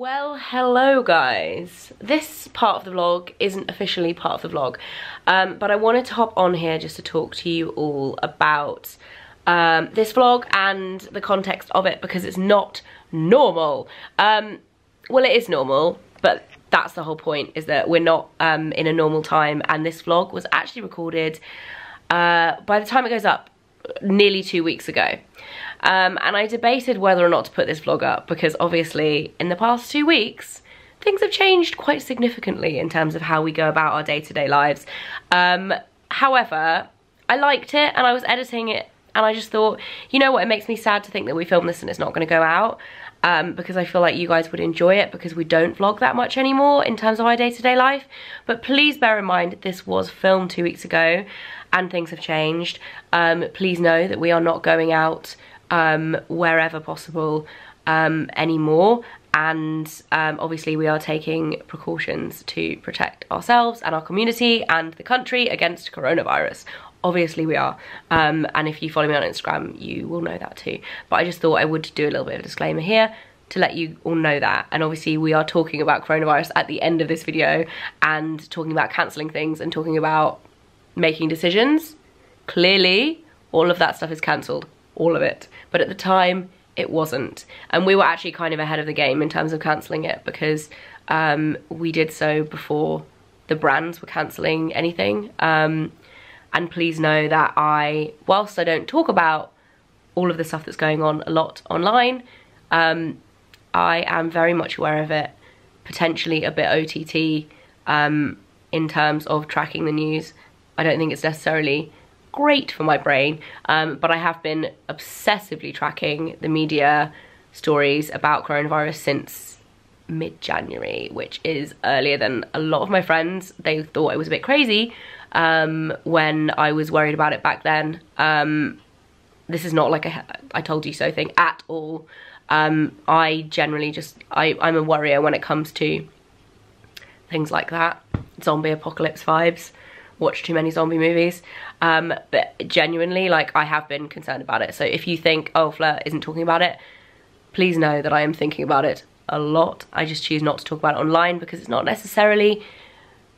Well, hello guys. This part of the vlog isn't officially part of the vlog, but I wanted to hop on here just to talk to you all about this vlog and the context of it, because it's not normal. Well, it is normal, but that's the whole point, is that we're not in a normal time, and this vlog was actually recorded by the time it goes up nearly 2 weeks ago. And I debated whether or not to put this vlog up, because obviously in the past 2 weeks things have changed quite significantly in terms of how we go about our day-to-day lives. However, I liked it and I was editing it and I just thought, you know what, it makes me sad to think that we filmed this and it's not going to go out, because I feel like you guys would enjoy it, because we don't vlog that much anymore in terms of our day-to-day life. But please bear in mind this was filmed 2 weeks ago and things have changed. Please know that we are not going out wherever possible anymore, and obviously we are taking precautions to protect ourselves and our community and the country against coronavirus. Obviously we are, and if you follow me on Instagram you will know that too, but I just thought I would do a little bit of a disclaimer here to let you all know that. And obviously we are talking about coronavirus at the end of this video and talking about cancelling things and talking about making decisions. Clearly all of that stuff is cancelled, all of it, but at the time it wasn't, and we were actually kind of ahead of the game in terms of cancelling it, because we did so before the brands were cancelling anything. And please know that whilst I don't talk about all of the stuff that's going on a lot online, I am very much aware of it, potentially a bit OTT in terms of tracking the news. I don't think it's necessarily great for my brain, but I have been obsessively tracking the media stories about coronavirus since mid-January, which is earlier than a lot of my friends. They thought I was a bit crazy when I was worried about it back then. This is not like a I told you so thing at all. I generally just, I'm a worrier when it comes to things like that. Zombie apocalypse vibes. Watch too many zombie movies, but genuinely, like, I have been concerned about it. So if you think, oh, Fleur isn't talking about it, please know that I am thinking about it a lot. I just choose not to talk about it online because it's not necessarily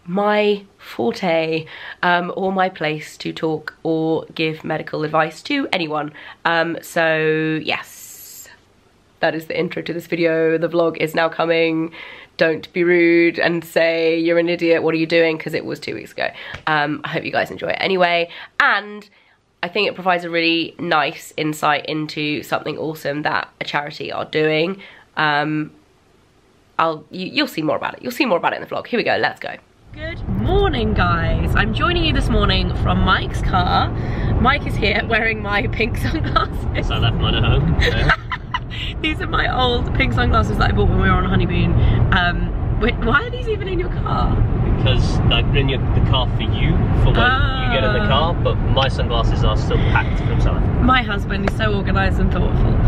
my forte or my place to talk or give medical advice to anyone. So yes, that is the intro to this video. The vlog is now coming. Don't be rude and say you're an idiot, what are you doing, because it was 2 weeks ago. I hope you guys enjoy it anyway, and I think it provides a really nice insight into something awesome that a charity are doing. You'll see more about it. You'll see more about it in the vlog. Here we go, let's go. Good morning, guys. I'm joining you this morning from Mike's car. Mike is here wearing my pink sunglasses. So I left mine at home. Yeah. These are my old pink sunglasses that I bought when we were on a honeymoon. Why are these even in your car? Because they're in the car for you, for when you get in the car, but my sunglasses are still packed from South Africa. My husband is so organised and thoughtful.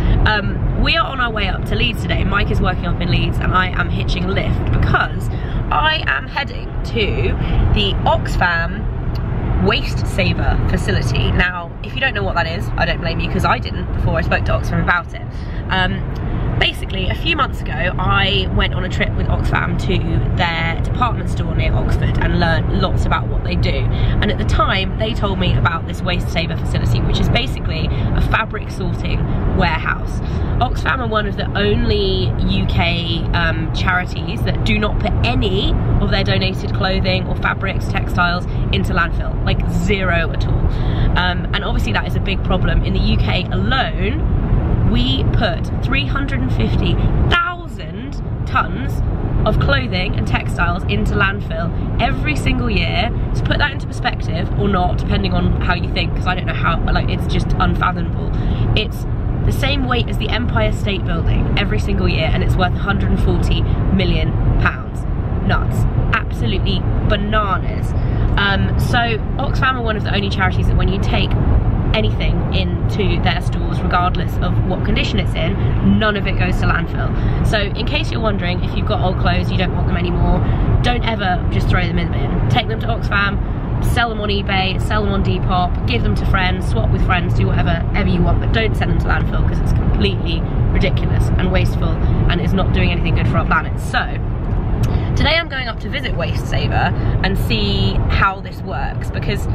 We are on our way up to Leeds today. Mike is working up in Leeds and I am hitching a lift because I am heading to the Oxfam waste saver facility. Now, if you don't know what that is, I don't blame you, because I didn't before I spoke to Oxfam about it. Basically, a few months ago, I went on a trip with Oxfam to their department store near Oxford and learned lots about what they do. And at the time, they told me about this waste saver facility, which is basically a fabric sorting warehouse. Oxfam are one of the only UK charities that do not put any of their donated clothing or fabrics, textiles into landfill, like zero at all. And obviously that is a big problem. In the UK alone, we put 350,000 tons of clothing and textiles into landfill every single year. To put that into perspective, or not, depending on how you think, because I don't know how, like, it's just unfathomable. It's the same weight as the Empire State Building every single year, and it's worth £140 million. Nuts. Absolutely bananas. So Oxfam are one of the only charities that when you take anything into their stores, regardless of what condition it's in, none of it goes to landfill. So in case you're wondering, if you've got old clothes, you don't want them anymore, don't ever just throw them in the bin. Take them to Oxfam, sell them on eBay, sell them on Depop, give them to friends, swap with friends, do whatever you want, but don't send them to landfill because it's completely ridiculous and wasteful and it's not doing anything good for our planet. So today I'm going up to visit Waste Saver and see how this works, because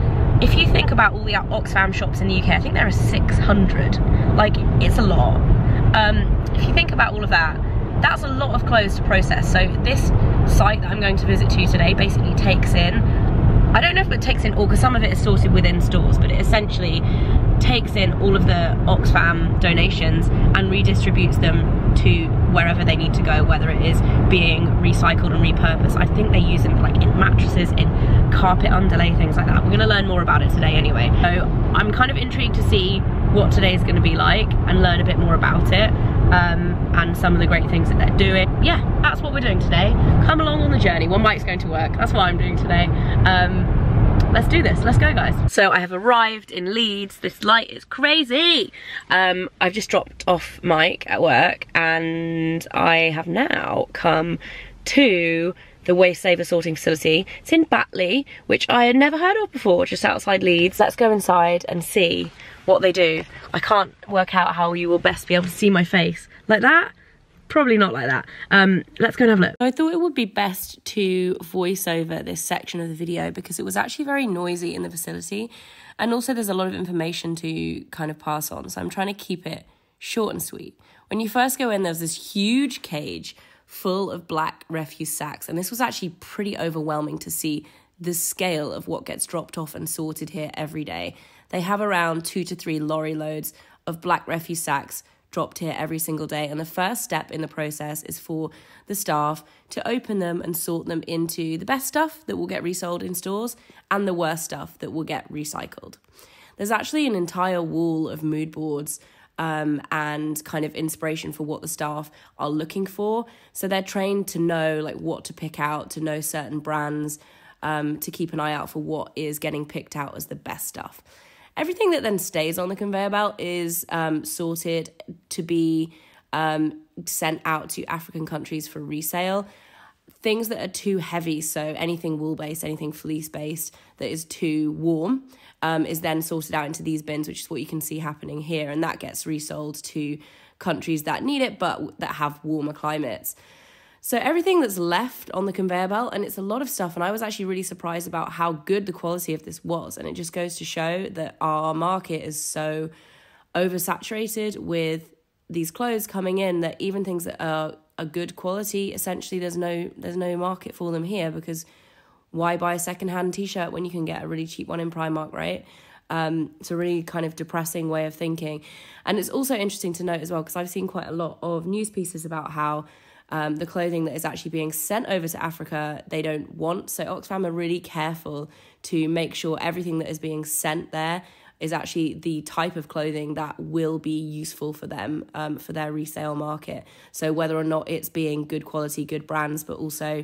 if you think about all the Oxfam shops in the UK, I think there are 600. Like, it's a lot. If you think about all of that, that's a lot of clothes to process. So this site that I'm going to visit to today basically takes in, I don't know if it takes in all, because some of it is sorted within stores, but it essentially takes in all of the Oxfam donations and redistributes them to wherever they need to go, whether it is being recycled and repurposed. I think they use them like in mattresses, in carpet underlay, things like that. We're going to learn more about it today anyway. So I'm kind of intrigued to see what today is going to be like and learn a bit more about it, and some of the great things that they're doing. Yeah, that's what we're doing today. Come along on the journey. One bike's going to work. That's what I'm doing today. Let's do this. Let's go, guys. So I have arrived in Leeds. This light is crazy. I've just dropped off Mike at work and I have now come to the Waste Saver sorting facility. It's in Batley, which I had never heard of before, just outside Leeds. Let's go inside and see what they do. I can't work out how you will best be able to see my face. Like that? Probably not like that. Let's go and have a look. I thought it would be best to voice over this section of the video because it was actually very noisy in the facility, and also there's a lot of information to kind of pass on, so I'm trying to keep it short and sweet. When you first go in, there's this huge cage full of black refuse sacks, and this was actually pretty overwhelming to see the scale of what gets dropped off and sorted here every day. They have around 2 to 3 lorry loads of black refuse sacks dropped here every single day, and the first step in the process is for the staff to open them and sort them into the best stuff that will get resold in stores and the worst stuff that will get recycled. There's actually an entire wall of mood boards and kind of inspiration for what the staff are looking for, so they're trained to know like what to pick out, to know certain brands, to keep an eye out for what is getting picked out as the best stuff. Everything that then stays on the conveyor belt is sorted to be sent out to African countries for resale. Things that are too heavy, so anything wool-based, anything fleece-based that is too warm, is then sorted out into these bins, which is what you can see happening here, and that gets resold to countries that need it but that have warmer climates. So everything that's left on the conveyor belt, and it's a lot of stuff, and I was actually really surprised about how good the quality of this was, and it just goes to show that our market is so oversaturated with these clothes coming in that even things that are a good quality, essentially there's no market for them here, because why buy a secondhand t-shirt when you can get a really cheap one in Primark, right? It's a really kind of depressing way of thinking. And it's also interesting to note as well, because I've seen quite a lot of news pieces about how the clothing that is actually being sent over to Africa, they don't want. So Oxfam are really careful to make sure everything that is being sent there is actually the type of clothing that will be useful for them, for their resale market. So whether or not it's being good quality, good brands, but also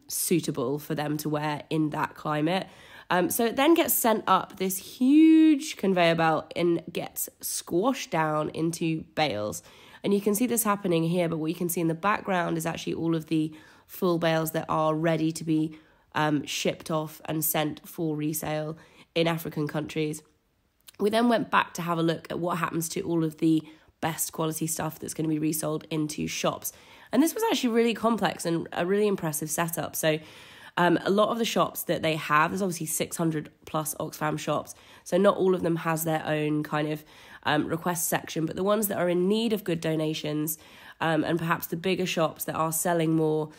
suitable for them to wear in that climate. So it then gets sent up this huge conveyor belt and gets squashed down into bales. And you can see this happening here, but what you can see in the background is actually all of the full bales that are ready to be shipped off and sent for resale in African countries. We then went back to have a look at what happens to all of the best quality stuff that's going to be resold into shops. And this was actually really complex and a really impressive setup. So a lot of the shops that they have, there's obviously 600 plus Oxfam shops, so not all of them has their own kind of request section, but the ones that are in need of good donations and perhaps the bigger shops that are selling more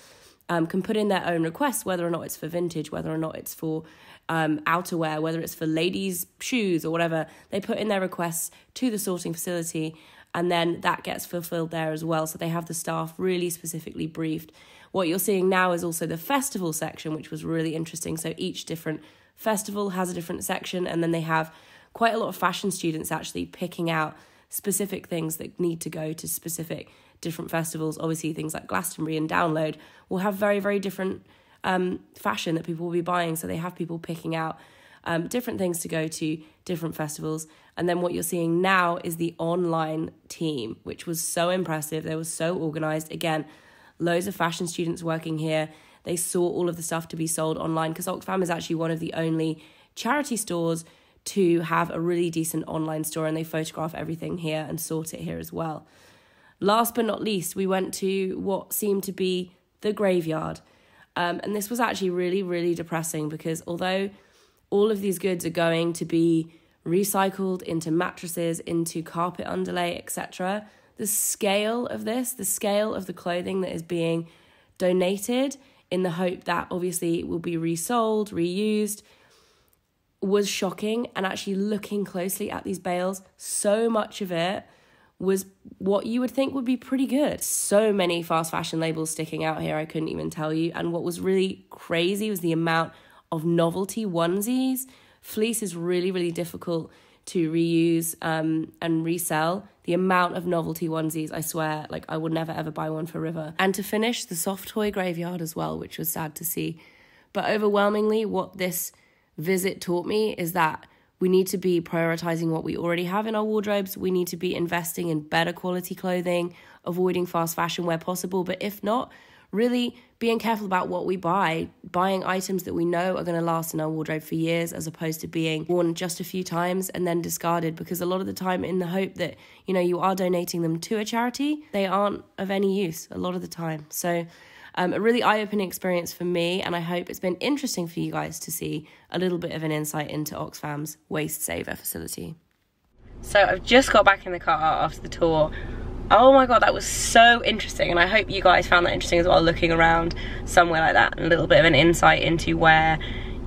can put in their own requests, whether or not it's for vintage, whether or not it's for outerwear, whether it's for ladies' shoes or whatever. They put in their requests to the sorting facility, and then that gets fulfilled there as well. So they have the staff really specifically briefed. What you're seeing now is also the festival section, which was really interesting. So each different festival has a different section, and then they have quite a lot of fashion students actually picking out specific things that need to go to specific different festivals. Obviously, things like Glastonbury and Download will have very, very different fashion that people will be buying. So they have people picking out different things to go to different festivals. And then what you're seeing now is the online team, which was so impressive. They were so organised. Again, loads of fashion students working here. they sought all of the stuff to be sold online, because Oxfam is actually one of the only charity stores to have a really decent online store, and they photograph everything here and sort it here as well. Last but not least, we went to what seemed to be the graveyard. And this was actually really, really depressing, because although all of these goods are going to be recycled into mattresses, into carpet underlay, etc., the scale of this, the scale of the clothing that is being donated in the hope that obviously it will be resold, reused, was shocking. And actually looking closely at these bales, so much of it was what you would think would be pretty good. So many fast fashion labels sticking out here, I couldn't even tell you. And what was really crazy was the amount of novelty onesies. Fleece is really, really difficult to reuse and resell. The amount of novelty onesies, I swear, like I would never ever buy one for River. And to finish, the soft toy graveyard as well, which was sad to see. But overwhelmingly, what this visit taught me is that we need to be prioritizing what we already have in our wardrobes. We need to be investing in better quality clothing, avoiding fast fashion where possible. But if not, really being careful about what we buy, buying items that we know are going to last in our wardrobe for years, as opposed to being worn just a few times and then discarded, because a lot of the time, in the hope that, you know, you are donating them to a charity, they aren't of any use a lot of the time. So a really eye-opening experience for me, and I hope it's been interesting for you guys to see a little bit of an insight into Oxfam's Waste Saver facility. So I've just got back in the car after the tour. Oh my god, that was so interesting, and I hope you guys found that interesting as well, looking around somewhere like that, and a little bit of an insight into where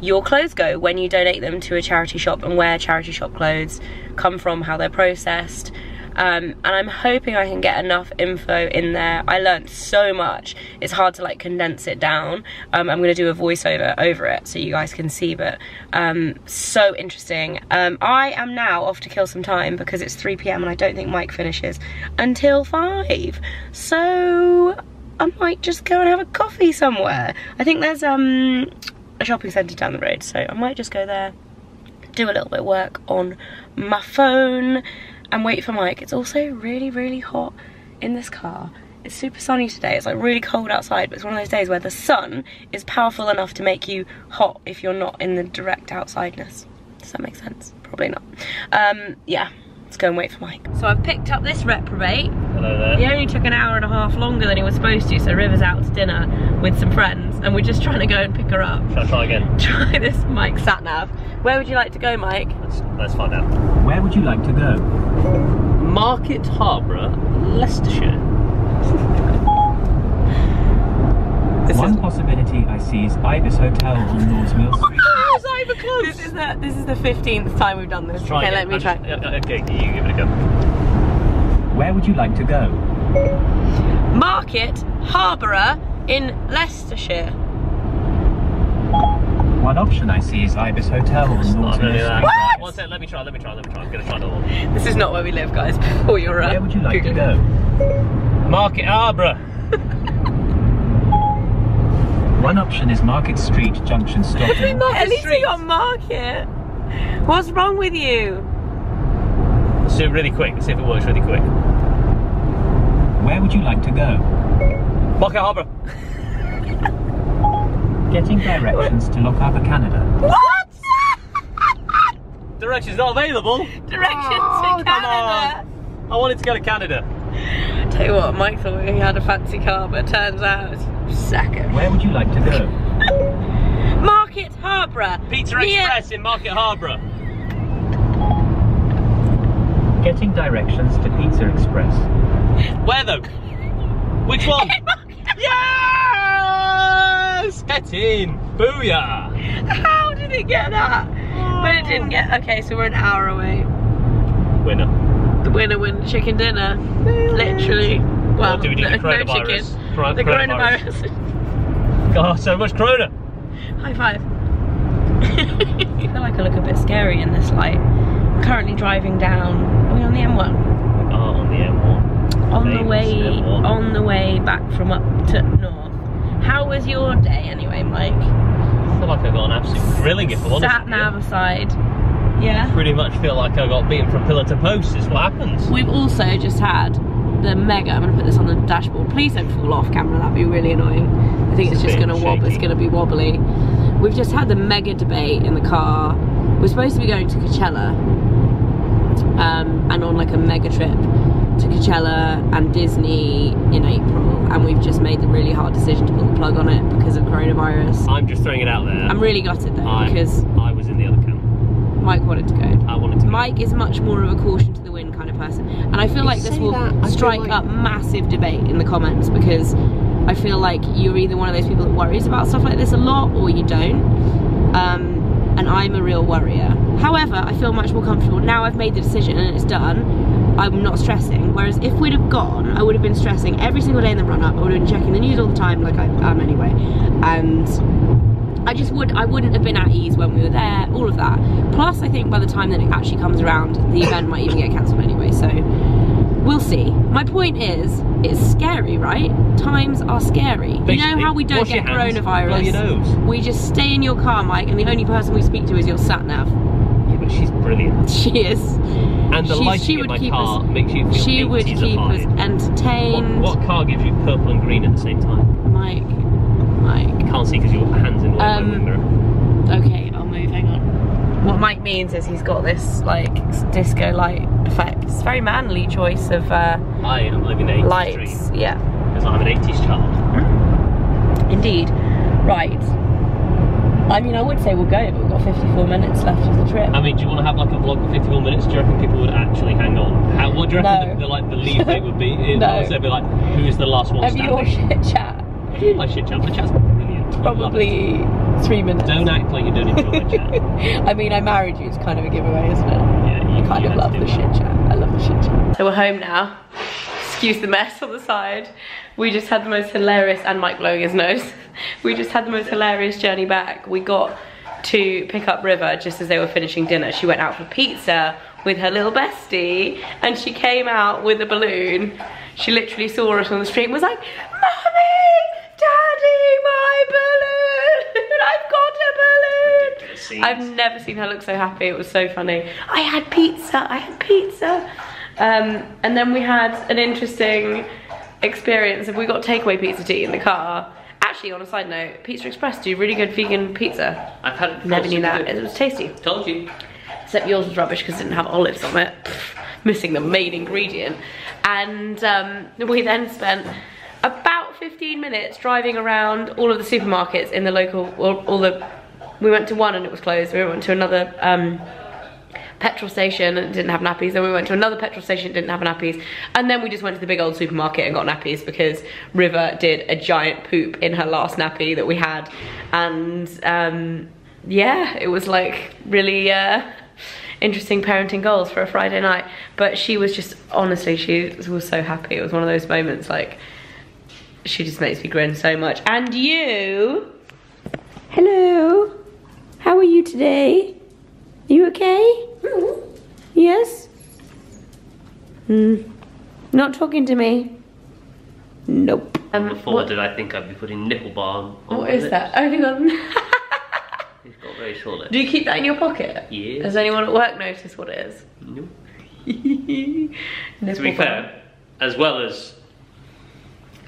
your clothes go when you donate them to a charity shop, and where charity shop clothes come from, how they're processed. And I'm hoping I can get enough info in there. I learned so much. It's hard to like condense it down. I'm going to do a voiceover over it so you guys can see, but so interesting. I am now off to kill some time because it's 3 p.m. and I don't think Mike finishes until 5. So I might just go and have a coffee somewhere. I think there's a shopping centre down the road, so I might just go there, do a little bit of work on my phone, and wait for Mike. It's also really, really hot in this car. It's super sunny today. It's like really cold outside, but it's one of those days where the sun is powerful enough to make you hot if you're not in the direct outsideness. Does that make sense? Probably not. Yeah, let's go and wait for Mike. So I've picked up this reprobate. Hello there. He only took an hour and a half longer than he was supposed to, so River's out to dinner with some friends, and we're just trying to go and pick her up. Shall I try again? Try this Mike sat nav. Where would you like to go, Mike? Let's find out. Where would you like to go? Market Harborough, Leicestershire. One possibility I see is Ibis Hotel on Lords Mill Street. Oh, it's over close. This is the 15th time we've done this. Try okay, again. let me try. Okay, you give it a go. Where would you like to go? Market Harborough in Leicestershire. One option I see is Ibis Hotel on Lords Mill Street. What? One sec, let me try. I'm gonna try another one. This is not where we live, guys. Before you're Where would you like to go? Market Harborough. One option is Market Street, Junction Stockton. At least we got Market. What's wrong with you? Let's do it really quick. Let's see if it works really quick. Where would you like to go? Market Harborough. Getting directions to Lock Harbour, Canada. What? Directions not available. Directions to Canada. Come on. I wanted to go to Canada. Tell you what, Mike thought he had a fancy car, but it turns out it's second. Where would you like to go? Market Harborough. Pizza Express in Market Harborough. Getting directions to Pizza Express. Where though? Which one? Yes! Get in! Booyah! How did it get that? But it didn't get. Okay, so we're an hour away. Winner. The winner wins chicken dinner. Literally. Well, do we do the no coronavirus? chicken. The coronavirus. Oh, so much corona. High five. I feel like I look a bit scary in this light. I'm currently driving down. Are we on the M1? Oh, on the M1. On the way back from up to north. How was your day anyway, Mike? I feel like I got an absolute grilling, if I'm honest. Sat nav aside. Yeah. Pretty much feel like I got beaten from pillar to post is what happens. We've also just had the Mega. I'm gonna put this on the dashboard. Please don't fall off camera, that'd be really annoying. I think it's just gonna wobble, it's gonna be wobbly. We've just had the Mega debate in the car. We're supposed to be going to Coachella, and on like a mega trip to Coachella and Disney in April, and we've just made the really hard decision to pull the plug on it because of coronavirus. I'm just throwing it out there. I'm really gutted though, because I was in the other camp. Mike wanted to go. I wanted to go. Mike is much more of a caution to the wind kind of person, and I feel like this will strike up massive debate in the comments, because I feel like you're either one of those people that worries about stuff like this a lot or you don't, and I'm a real worrier. However, I feel much more comfortable now. I've made the decision and it's done. I'm not stressing, whereas if we'd have gone, I would have been stressing every single day in the run-up. I would have been checking the news all the time, like I am anyway, and I wouldn't have been at ease when we were there, all of that. Plus, I think by the time that it actually comes around, the event might even get cancelled anyway, so we'll see. My point is, it's scary, right? Times are scary. Basically, you know how we don't get coronavirus? Blow your nose. We just stay in your car, Mike, and the only person we speak to is your sat-nav. Yeah, but she's brilliant. She is. And the lighting in my car makes you feel She would keep us entertained. What car gives you purple and green at the same time? Mike. You can't see because your hand's in the mirror. Okay, I'll move, hang on. What Mike means is he's got this like disco light effect. It's a very manly choice of I am living the 80s lights. dream. Yeah. Because I'm an 80s child. Indeed. Right. I mean, I would say we'll go, but we've got 54 minutes left of the trip. I mean, do you want to have like a vlog for 54 minutes? Do you reckon people would actually hang on? What do you reckon the like believe they would be? No. They'd be like, who's the last one standing? Have you all shit chat? I do like shit chat. The chat's brilliant. Probably 3 minutes. Don't act like you don't enjoy the chat. I mean, I married you. It's kind of a giveaway, isn't it? Yeah, I kind of love the shit chat. I love the shit chat. So we're home now. Excuse the mess on the side. We just had the most hilarious, and Mike blowing his nose. We just had the most hilarious journey back. We got to pick up River just as they were finishing dinner. She went out for pizza with her little bestie, and she came out with a balloon. She literally saw us on the street and was like, "Mommy, Daddy, my balloon! I've got a balloon!" I've never seen her look so happy. It was so funny. I had pizza, I had pizza. And then we had an interesting experience. We got takeaway pizza to eat in the car. Actually, on a side note, Pizza Express do really good vegan pizza. I've had it. Never knew that. It was tasty. Told you. Except yours was rubbish because it didn't have olives on it. Missing the main ingredient. And we then spent about 15 minutes driving around all of the supermarkets in the local, we went to one and it was closed. We went to another petrol station and it didn't have nappies. Then we went to another petrol station, it didn't have nappies. And then we just went to the big old supermarket and got nappies because River did a giant poop in her last nappy that we had. And yeah, it was like really interesting parenting goals for a Friday night. But she was just, honestly, she was so happy. It was one of those moments, like, she just makes me grin so much. And you, hello, how are you today? Are you okay? Yes? Not talking to me? Nope. Before did I think I'd be putting nipple balm on What is lips. that? Oh, hang on. He's got very short lips. Do you keep that in your pocket? Yes. Has anyone at work noticed what it is? No. To be fair, as well as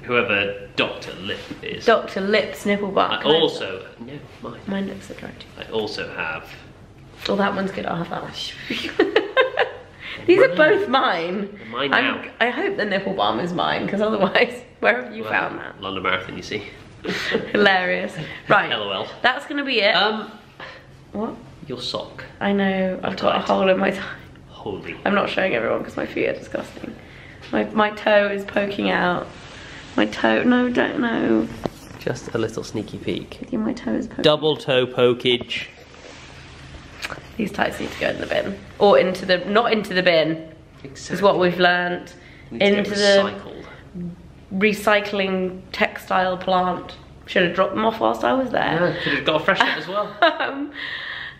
whoever Dr. Lip is. Dr. Lip's nipple bar. I also, no, mine. Mine looks attractive. I also have. Oh, that one's good. I'll have that one. These are both mine. They're mine now. I hope the nipple balm is mine, because otherwise, where have you found that? London Marathon, you see. Hilarious. Right. LOL. That's gonna be it. What? Your sock. I know. I've got a hole in my toe. Holy. I'm not showing everyone because my feet are disgusting. My toe is poking out. My toe. No, don't know. Just a little sneaky peek. Yeah, my toe is poking. Double toe pokage. These tights need to go in the bin. Or into the, not into the bin, Exactly. is what we've learnt. Into the recycled. recycling textile plant. Should have dropped them off whilst I was there. Yeah, could have got a fresh set as well.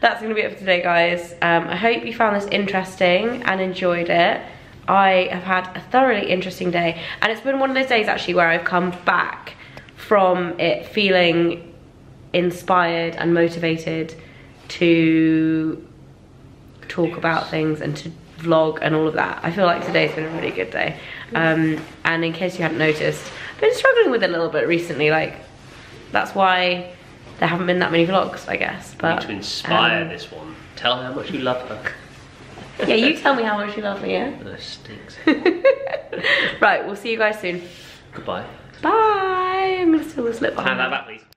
That's going to be it for today, guys. I hope you found this interesting and enjoyed it. I have had a thoroughly interesting day. And it's been one of those days, actually, where I've come back from it feeling inspired and motivated to talk about things and to vlog and all of that. I feel like today's been a really good day. And in case you hadn't noticed, I've been struggling with it a little bit recently. Like, that's why there haven't been that many vlogs, I guess. But you need to inspire this one. Tell her how much you love her. Yeah, you tell me how much you love me, yeah? That stinks. Right, we'll see you guys soon. Goodbye. Bye. I'm gonna steal this lip behind. Hand that back, please.